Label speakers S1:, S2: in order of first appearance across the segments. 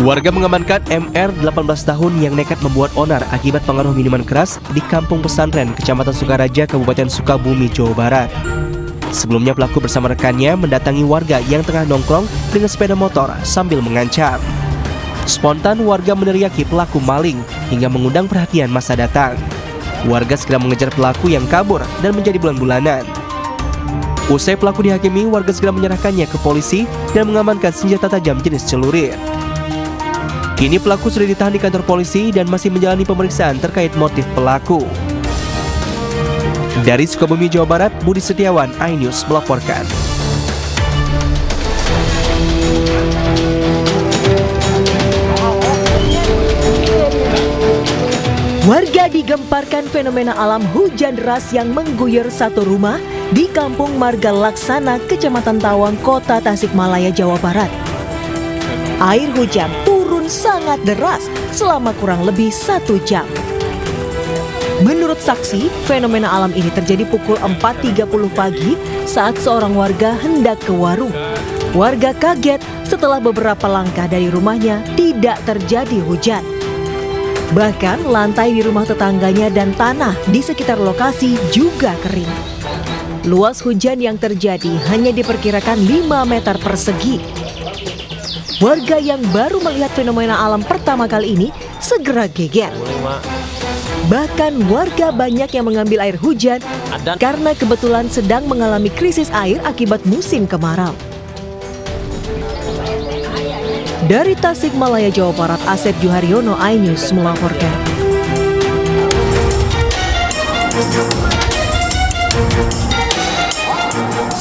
S1: Warga mengamankan MR 18 tahun yang nekat membuat onar akibat pengaruh minuman keras di Kampung Pesantren, Kecamatan Sukaraja, Kabupaten Sukabumi, Jawa Barat. Sebelumnya pelaku bersama rekannya mendatangi warga yang tengah nongkrong dengan sepeda motor sambil mengancam. Spontan warga meneriaki pelaku maling hingga mengundang perhatian masa datang. Warga segera mengejar pelaku yang kabur dan menjadi bulan-bulanan. Usai pelaku dihakimi, warga segera menyerahkannya ke polisi dan mengamankan senjata tajam jenis celurit. Kini pelaku sudah ditahan di kantor polisi dan masih menjalani pemeriksaan terkait motif pelaku. Dari Sukabumi, Jawa Barat, Budi Setiawan, iNews melaporkan.
S2: Warga digemparkan fenomena alam hujan deras yang mengguyur satu rumah di Kampung Marga Laksana, Kecamatan Tawang, Kota Tasikmalaya, Jawa Barat. Air hujan turun sangat deras selama kurang lebih 1 jam. Menurut saksi, fenomena alam ini terjadi pukul 4.30 pagi saat seorang warga hendak ke warung. Warga kaget setelah beberapa langkah dari rumahnya tidak terjadi hujan. Bahkan lantai di rumah tetangganya dan tanah di sekitar lokasi juga kering. Luas hujan yang terjadi hanya diperkirakan 5 meter persegi. Warga yang baru melihat fenomena alam pertama kali ini segera geger. Bahkan warga banyak yang mengambil air hujan karena kebetulan sedang mengalami krisis air akibat musim kemarau. Dari Tasikmalaya, Jawa Barat, Asep Juharyono, iNews melaporkan.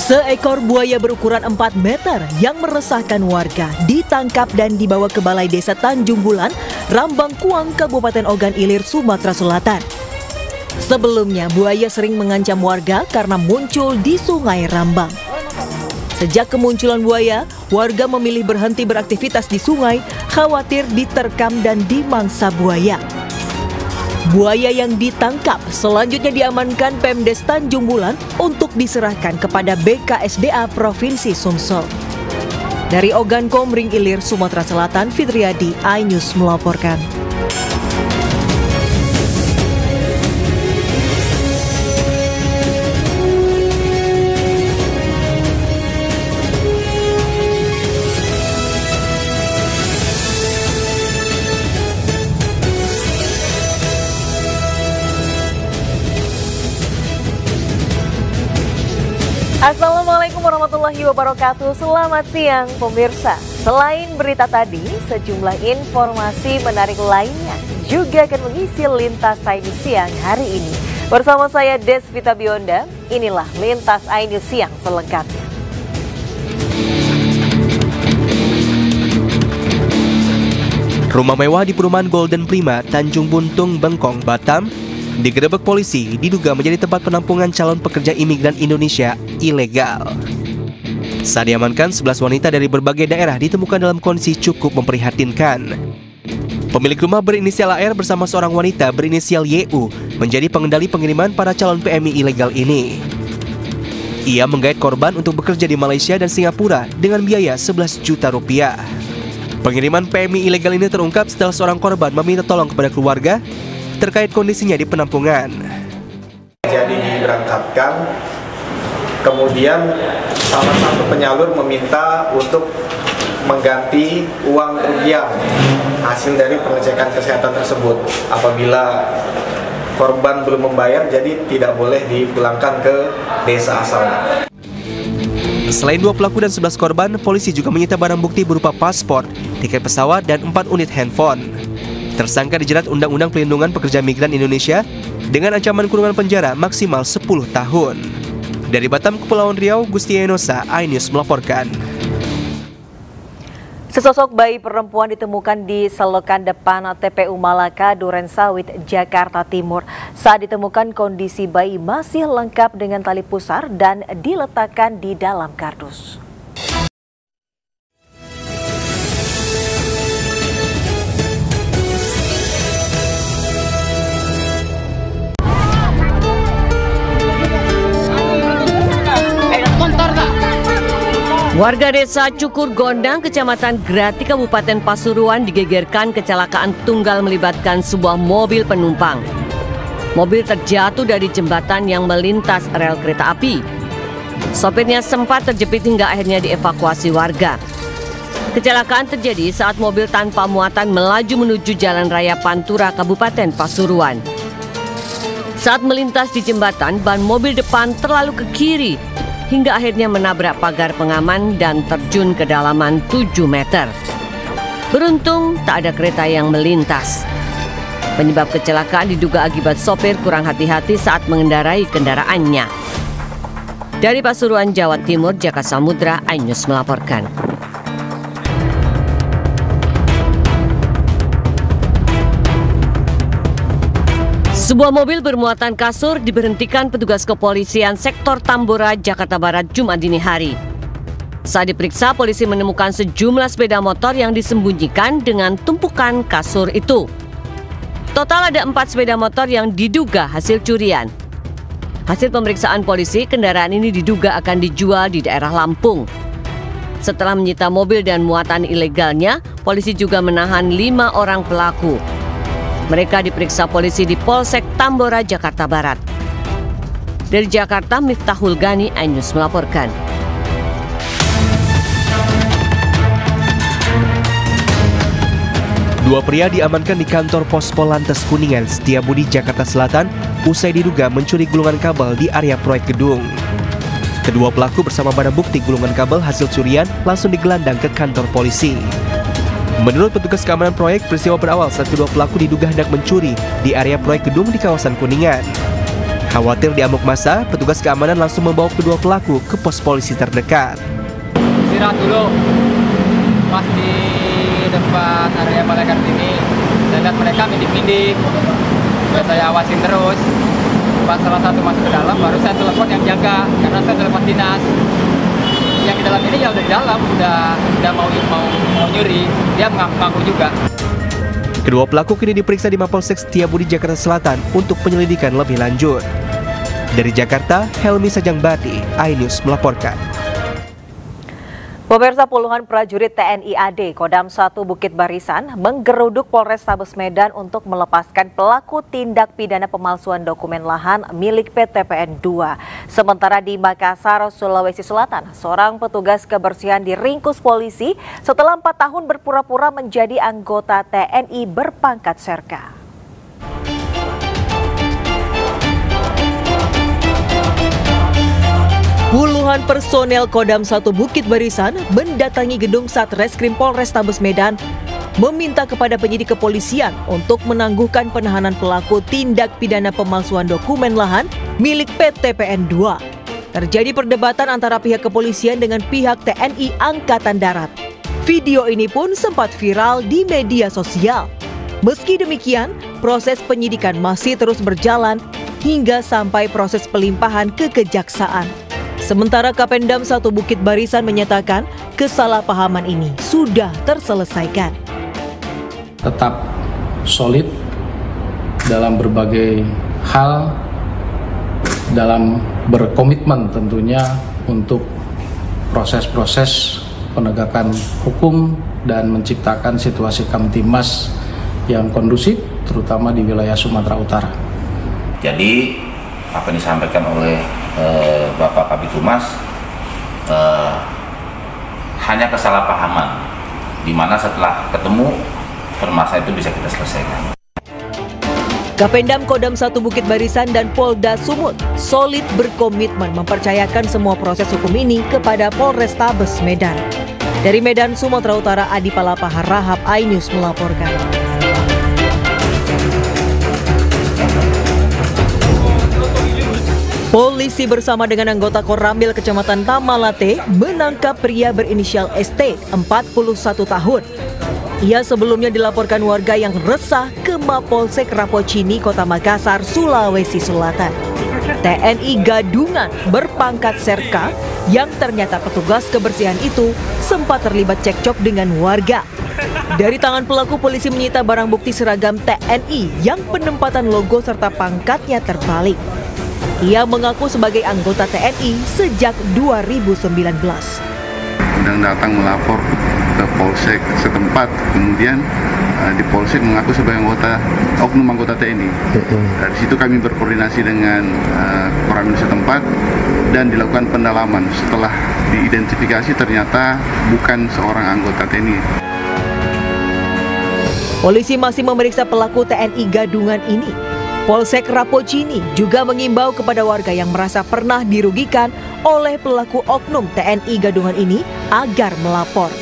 S2: Seekor buaya berukuran 4 meter yang meresahkan warga ditangkap dan dibawa ke Balai Desa Tanjung Bulan, Rambang Kuang, Kabupaten Ogan Ilir, Sumatera Selatan. Sebelumnya, buaya sering mengancam warga karena muncul di Sungai Rambang. Sejak kemunculan buaya, warga memilih berhenti beraktivitas di sungai, khawatir diterkam dan dimangsa buaya. Buaya yang ditangkap selanjutnya diamankan Pemdes Tanjung Bulan untuk diserahkan kepada BKSDA Provinsi Sumsel. Dari Ogan Komering Ilir, Sumatera Selatan, Fitriadi, iNews melaporkan.
S3: Assalamualaikum warahmatullahi wabarakatuh. Selamat siang pemirsa. Selain berita tadi, sejumlah informasi menarik lainnya juga akan mengisi Lintas iNews Siang hari ini. Bersama saya Desvita Bionda, inilah Lintas iNews Siang selengkapnya.
S1: Rumah mewah di perumahan Golden Prima, Tanjung Buntung, Bengkong, Batam digerebek polisi diduga menjadi tempat penampungan calon pekerja imigran Indonesia ilegal. Saat diamankan, 11 wanita dari berbagai daerah ditemukan dalam kondisi cukup memprihatinkan. Pemilik rumah berinisial AR bersama seorang wanita berinisial YU menjadi pengendali pengiriman para calon PMI ilegal ini. Ia menggait korban untuk bekerja di Malaysia dan Singapura dengan biaya 11 juta rupiah. Pengiriman PMI ilegal ini terungkap setelah seorang korban meminta tolong kepada keluarga terkait kondisinya di penampungan.
S4: Jadi diberangkatkan, kemudian salah satu penyalur meminta untuk mengganti uang kerugian hasil dari pengecekan kesehatan tersebut. Apabila korban belum membayar, jadi tidak boleh dipulangkan ke desa asalnya.
S1: Selain 2 pelaku dan 11 korban, polisi juga menyita barang bukti berupa paspor, tiket pesawat, dan 4 unit handphone. Tersangka dijerat Undang-Undang Pelindungan Pekerja Migran Indonesia dengan ancaman kurungan penjara maksimal 10 tahun. Dari Batam, Kepulauan Riau, Gusti Enosa, iNews melaporkan.
S3: Sesosok bayi perempuan ditemukan di selokan depan TPU Malaka, Duren Sawit, Jakarta Timur. Saat ditemukan, kondisi bayi masih lengkap dengan tali pusar dan diletakkan di dalam kardus.
S5: Warga desa Cukur Gondang, Kecamatan Grati, Kabupaten Pasuruan digegerkan kecelakaan tunggal melibatkan sebuah mobil penumpang. Mobil terjatuh dari jembatan yang melintas rel kereta api. Sopirnya sempat terjepit hingga akhirnya dievakuasi warga. Kecelakaan terjadi saat mobil tanpa muatan melaju menuju Jalan Raya Pantura, Kabupaten Pasuruan. Saat melintas di jembatan, ban mobil depan terlalu ke kiri hingga akhirnya menabrak pagar pengaman dan terjun ke kedalaman 7 meter. Beruntung tak ada kereta yang melintas. Penyebab kecelakaan diduga akibat sopir kurang hati-hati saat mengendarai kendaraannya. Dari Pasuruan, Jawa Timur, Jaka Samudra, iNews melaporkan. Sebuah mobil bermuatan kasur diberhentikan petugas kepolisian sektor Tambora, Jakarta Barat, Jumat dini hari. Saat diperiksa, polisi menemukan sejumlah sepeda motor yang disembunyikan dengan tumpukan kasur itu. Total ada 4 sepeda motor yang diduga hasil curian. Hasil pemeriksaan polisi, kendaraan ini diduga akan dijual di daerah Lampung. Setelah menyita mobil dan muatan ilegalnya, polisi juga menahan 5 orang pelaku. Mereka diperiksa polisi di Polsek Tambora, Jakarta Barat. Dari Jakarta, Miftahul Gani, iNews melaporkan.
S1: Dua pria diamankan di kantor Pos Polantes Kuningan, Setiabudi, Jakarta Selatan, usai diduga mencuri gulungan kabel di area proyek gedung. Kedua pelaku bersama barang bukti gulungan kabel hasil curian langsung digelandang ke kantor polisi. Menurut petugas keamanan proyek, peristiwa berawal saat kedua pelaku diduga hendak mencuri di area proyek gedung di kawasan Kuningan. Khawatir diamuk massa, petugas keamanan langsung membawa kedua pelaku ke pos polisi terdekat.
S6: Istirahat dulu, pas di depan area Balai Kartini, saya lihat mereka mindik-mindik, saya awasin terus. Pas salah satu masuk ke dalam, baru saya telepon yang jaga, karena saya telepon dinas. Yang di dalam ini ya udah di dalam, udah mau nyuri, dia mengaku juga.
S1: Kedua pelaku kini diperiksa di Mapolsek Setiabudi, Jakarta Selatan untuk penyelidikan lebih lanjut. Dari Jakarta, Helmi Sajangbati, iNews melaporkan.
S3: Pemirsa, puluhan prajurit TNI AD Kodam 1 Bukit Barisan menggeruduk Polrestabes Medan untuk melepaskan pelaku tindak pidana pemalsuan dokumen lahan milik PT PN 2. Sementara di Makassar, Sulawesi Selatan, seorang petugas kebersihan diringkus polisi setelah 4 tahun berpura-pura menjadi anggota TNI berpangkat Serka.
S2: Puluhan personel Kodam 1 Bukit Barisan mendatangi gedung Satreskrim Polrestabes Medan meminta kepada penyidik kepolisian untuk menangguhkan penahanan pelaku tindak pidana pemalsuan dokumen lahan milik PT PN 2. Terjadi perdebatan antara pihak kepolisian dengan pihak TNI Angkatan Darat. Video ini pun sempat viral di media sosial. Meski demikian, proses penyidikan masih terus berjalan hingga sampai proses pelimpahan ke kejaksaan. Sementara Kapendam 1 Bukit Barisan menyatakan kesalahpahaman ini sudah terselesaikan.
S7: Tetap solid dalam berbagai hal, dalam berkomitmen tentunya untuk proses-proses penegakan hukum dan menciptakan situasi Kamtimas yang kondusif, terutama di wilayah Sumatera Utara.
S8: Jadi apa yang disampaikan oleh Bapak Kabid Humas hanya kesalahpahaman, di mana setelah ketemu permasalahan itu bisa kita selesaikan.
S2: Kapendam Kodam 1 Bukit Barisan dan Polda Sumut solid berkomitmen mempercayakan semua proses hukum ini kepada Polrestabes Medan. Dari Medan, Sumatera Utara, Adi Palapa Harahap, iNews melaporkan. Polisi bersama dengan anggota Koramil Kecamatan Tamalate menangkap pria berinisial ST, 41 tahun. Ia sebelumnya dilaporkan warga yang resah ke Mapolsek Rapocini, Kota Makassar, Sulawesi Selatan. TNI Gadungan berpangkat Serka yang ternyata petugas kebersihan itu sempat terlibat cekcok dengan warga. Dari tangan pelaku, polisi menyita barang bukti seragam TNI yang penempatan logo serta pangkatnya terbalik. Ia mengaku sebagai anggota TNI sejak 2019.
S9: dan datang melapor ke polsek setempat. Kemudian di polsek mengaku sebagai oknum anggota TNI. Dari situ kami berkoordinasi dengan Koramil setempat dan dilakukan pendalaman. Setelah diidentifikasi ternyata bukan seorang anggota TNI.
S2: Polisi masih memeriksa pelaku TNI Gadungan ini. Polsek Rapocini juga mengimbau kepada warga yang merasa pernah dirugikan oleh pelaku oknum TNI Gadungan ini agar melapor.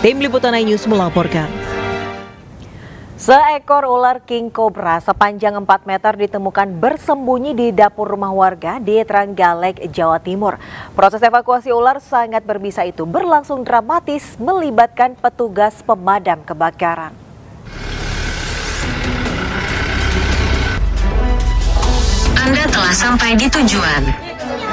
S2: Tim Liputan iNews melaporkan.
S3: Seekor ular king cobra sepanjang 4 meter ditemukan bersembunyi di dapur rumah warga di Trenggalek, Jawa Timur. Proses evakuasi ular sangat berbisa itu berlangsung dramatis melibatkan petugas pemadam kebakaran.
S10: Anda telah sampai di tujuan.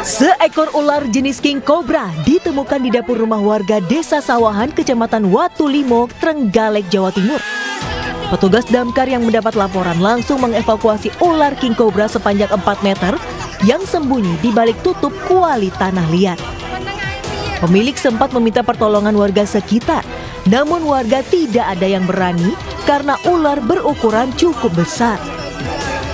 S2: Seekor ular jenis king cobra ditemukan di dapur rumah warga Desa Sawahan, Kecamatan Watulimo, Trenggalek, Jawa Timur. Petugas damkar yang mendapat laporan langsung mengevakuasi ular king cobra sepanjang 4 meter yang sembunyi di balik tutup kuali tanah liat. Pemilik sempat meminta pertolongan warga sekitar, namun warga tidak ada yang berani karena ular berukuran cukup besar.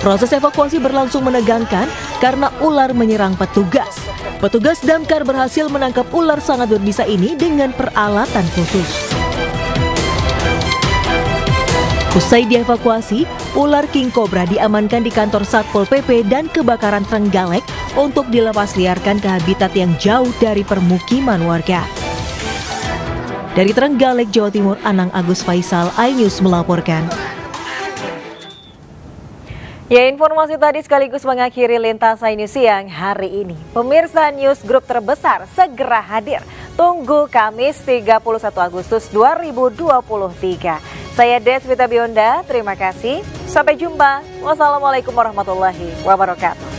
S2: Proses evakuasi berlangsung menegangkan karena ular menyerang petugas. Petugas damkar berhasil menangkap ular sangat berbisa ini dengan peralatan khusus. Usai dievakuasi, ular king cobra diamankan di kantor Satpol PP dan Kebakaran Trenggalek untuk dilepas liarkan ke habitat yang jauh dari permukiman warga. Dari Trenggalek, Jawa Timur, Anang Agus Faisal, iNews melaporkan.
S3: Ya, informasi tadi sekaligus mengakhiri Lintas iNews siang hari ini. Pemirsa, News Group terbesar segera hadir. Tunggu Kamis 31 Agustus 2023. Saya Deswita Bionda, terima kasih. Sampai jumpa. Wassalamualaikum warahmatullahi wabarakatuh.